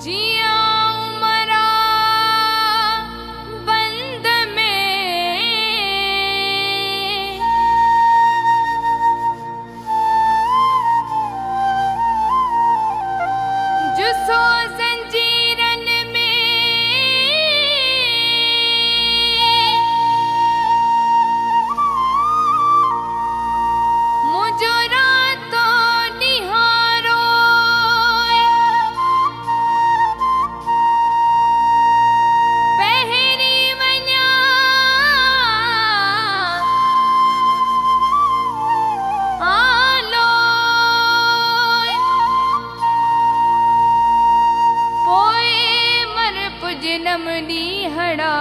जिया उमरा बंद में जो सो जंजीरन में मुझो रातों निहारो पहरी वन्या आलो पोए मर पुजनम नीहड़ा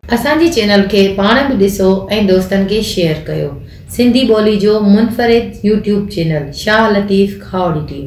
असांजी चैनल के पाण भी ॾिसो ऐं दोस्तन के शेयर कयो। सिंधी ॿोली जो मुनफरिद YouTube channel Shah Latif खावड़ी TV.